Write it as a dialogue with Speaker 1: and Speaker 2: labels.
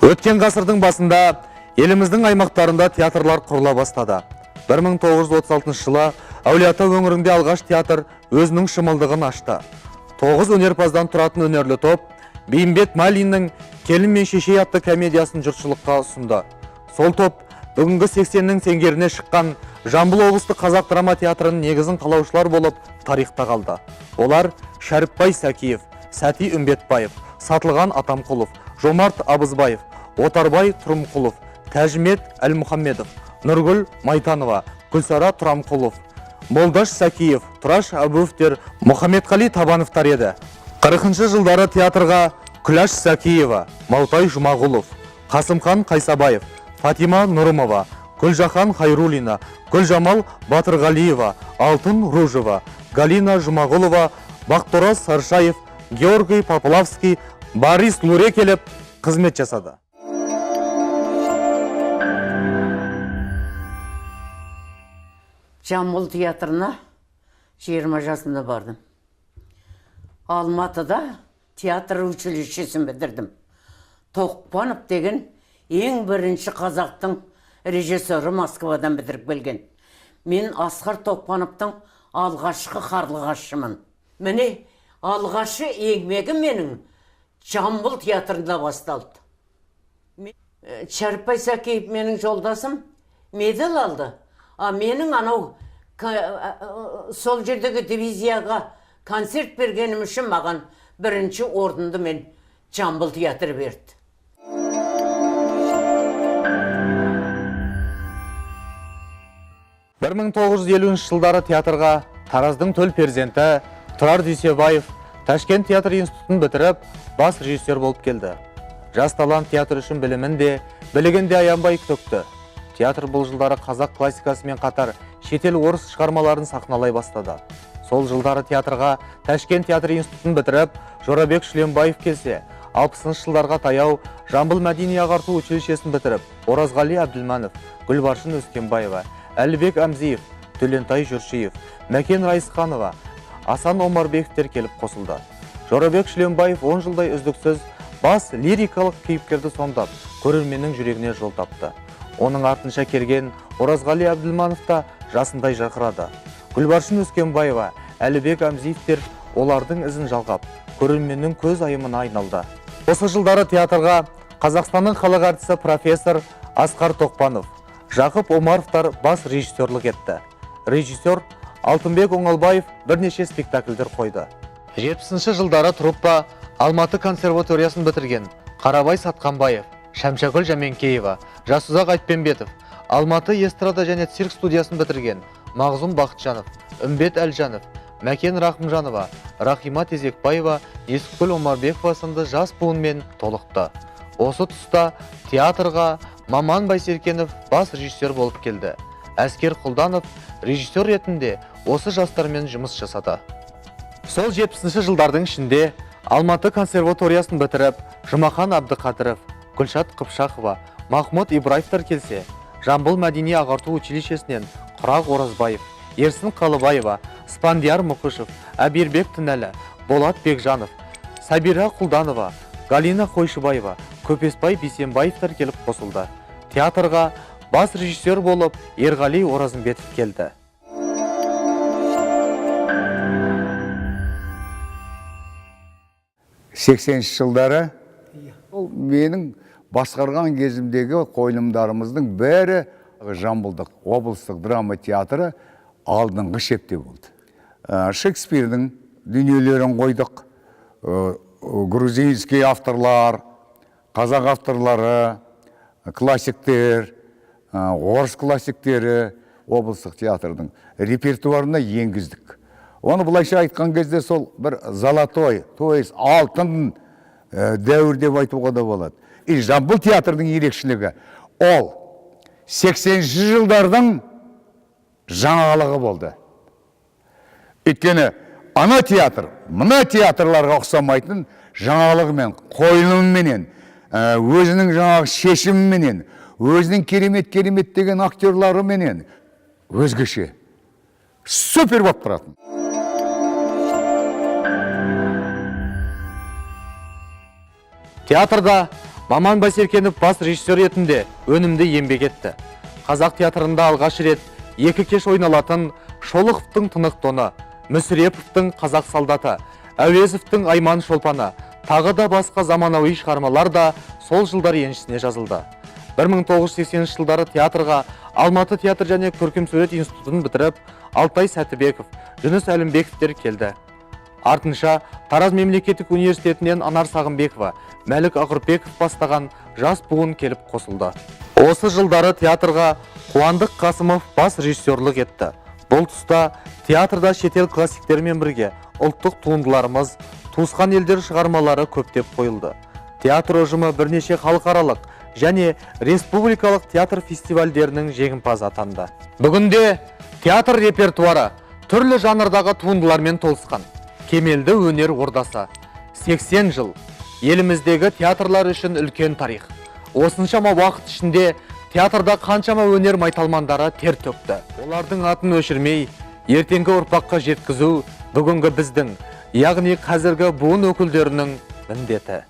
Speaker 1: Өткен ғасырдың басында еліміздің аймақтарында театрлар құрыла бастады. 1936 жылы Әулиеата өңірінде алғаш театр өзінің шымылдығын ашты. 9 өнерпаздан тұратын өнерлі топ Бейімбет Майлиннің «Келін мен шеше» атты комедиясын жұртшылыққа ұсынды. Сол топ бүгінгі 80-нің сеңгеріне шыққан Жамбыл облыстық қазақ драма театрының негізін қалаушылар болып тарихта қалды. Олар Шәріпбай Сәкиев, Сәти Үмбетбаев, Сатылған Атамқұлов, Жомарт Абызбаев, Отарбай Тұрымқұлов, Тәжімет Әлмұхаммедов, Нұргүл Майтанова, Гүлсара Тұрамқұлов, Молдаш Сәкиев, Тұраш Әбуовтер, Мұхаммедқали Табановтар еді. 40-шы жылдары театрға Күләш Сәкиева, Маутай Жұмағұлов, Қасымхан Қайсабаев, Фатима Нұрымова, Гүлжахан Хайрулина, Гүлжамал Батырғалиева, Алтын Ружева, Галина Жұмағұлова, Бақтұрас Саршаев, Георгий Поплавский, Борис Луре келіп қызмет жасады.
Speaker 2: Жамбыл театрына 20 жасында бардым. Алматыда театр училищесін бітірдім. Тоқпанов деген ең бірінші қазақтың режиссері Москвадан бітіріп келген. Мен Асқар Тоқпановтың алғашқы қарлығашымын. Міне, алғашы еңбегім менің Жамбыл театрында басталды. Шәріпбай Сәкиев менің жолдасым медаль алды. Менің анау сол жердегі дивизияға концерт бергенім үшін маған бірінші орынды мен Жамбыл театры берді.
Speaker 1: Бір 1950 жылдары театрға Тараздың төл перзенті Тұрар Дүйсебаев Ташкент театр институтын бітіріп, бас режиссер болып келді. Жас талант театр үшін білімін де, білігін де аянбай төкті. Театр бұл жылдары қазақ классикасымен қатар шетел орыс шығармаларын сахналай бастады. Сол жылдары театрға Ташкент театр институтын бітіріп, Жорабек Шүленбаев келсе, 60-шы жылдарға таяу Жамбыл мәдени ағарту училищесін бітіріп, Оразғали Әбділманов, Гүлбаршын Өскенбаева, Әлібек Әмзиев, Төлентай Жүршиев, Мәкен Райысханова, Асан Омарбековтер келіп қосылды. Жорабек Шүленбаев 10 жылдай үздіксіз бас лирикалық кейіпкерді сомдап, көрерменнің жүрегіне жол тапты. Оның артынша келген Оразғали Әбділманов та жасындай жарқырады. Гүлбаршын Өскенбаева, Әлібек Әмзиевтер олардың ізін жалғап, көрерменнің көз айымына айналды. Осы жылдары театрға Қазақстанның халық артисі профессор Асқар Тоқпанов, Жақып Омаровтар бас режиссерлік етті. Режиссер Алтынбек Оңалбаев бірнеше спектакльдер қойды. 70-ші жылдары труппа Алматы консерваториясын бітірген Қарабай Сатқанбаев, Шәмшәгүл Жәменкеева, Жасұзақ Айтпенбетов, Алматы эстрада және цирк студиясын бітірген Мағзұм Бақытжанов, Үмбет Әлжанов, Мәкен Рахымжанова, Рахима Тезекбаева, Есікгүл Омарбекова сынды жас буынмен толықты. Осы тұста театрға Маман Байсеркенов бас режиссер болып келді. Әскер Құлданов режиссер ретінде осы жастармен жұмыс жасады. Сол 70-ші жылдардың ішінде Алматы консерваториясын бітіріп, Жұмахан Абдықадыров, Гүлшат Қыпшақова, Махмұд Ибраевтар келсе, Жамбыл мәдени ағарту училищесінен Құрақ Оразбаев, Ерсін Қалыбаева, Спандияр Мұқышев, Әбербек Тінәлі, Болат Бекжанов, Сабира Құлданова, Галина Қойшыбаева, Көпесбай Бейсенбаевтар келіп қосылды. Театрға бас режиссер болып Ерғали Оразымбетов келді.
Speaker 3: Сексенінші жылдары менің басқарған кезімдегі қойылымдарымыздың бәрі Жамбылдық облыстық драма театры алдыңғы шепте болды. Шекспирдің дүниелерін қойдық, грузинский авторлар, қазақ авторлары, классиктер, орыс классиктері облыстық театрдың репертуарына енгіздік. Оны бұлайша айтқан кезде сол бір золотой, то есть алтын дәуір деп айтуға да болады. Жамбыл театрдың ерекшілігі ол 80-ші жылдардың жаңалығы болды. Өйткені ана театр, мына театрларға ұқсамайтын жаңалығымен, қойылымменен, өзінің жаңағы шешіміменен, өзінің керемет деген актерларыменен өзгеше супер болып тұратын.
Speaker 1: Театрда Маман Байсеркенов бас режиссер ретінде өнімді еңбек етті. Қазақ театрында алғаш рет екі кеш ойналатын Шолоховтың Тынық тоны, Мүсіреповтің Қазақ солдаты, Әуезовтің Айман шолпаны, тағы да басқа заманауи шығармалар да сол жылдар еншісіне жазылды. 1980 жылдары театрға Алматы театр және көркемсурет институтын бітіріп, Алтай Сәтібеков, Жүніс Әлімбековтер келді. Артынша Тараз мемлекеттік университетінен Анар Сағымбекова, Мәлік Ақырбеков бастаған жас буын келіп қосылды. Осы жылдары театрға Қуандық Қасымов бас режиссерлік етті. Бұл тұста театрда шетел классиктермен бірге ұлттық туындыларымыз, туысқан елдер шығармалары көптеп қойылды. Театр ұжымы бірнеше халықаралық және республикалық театр фестивальдерінің жеңімпазы атанды. Бүгінде театр репертуары түрлі жанрдағы туындылармен толысқан. Кемелді өнер ордасы. 80 жыл. Еліміздегі театрлар үшін үлкен тарих. Осыншама уақыт ішінде театрда қаншама өнер майталмандары тер төкті. Олардың атын өшірмей, ертеңгі ұрпаққа жеткізу бүгінгі біздің, яғни қазіргі буын өкілдерінің міндеті.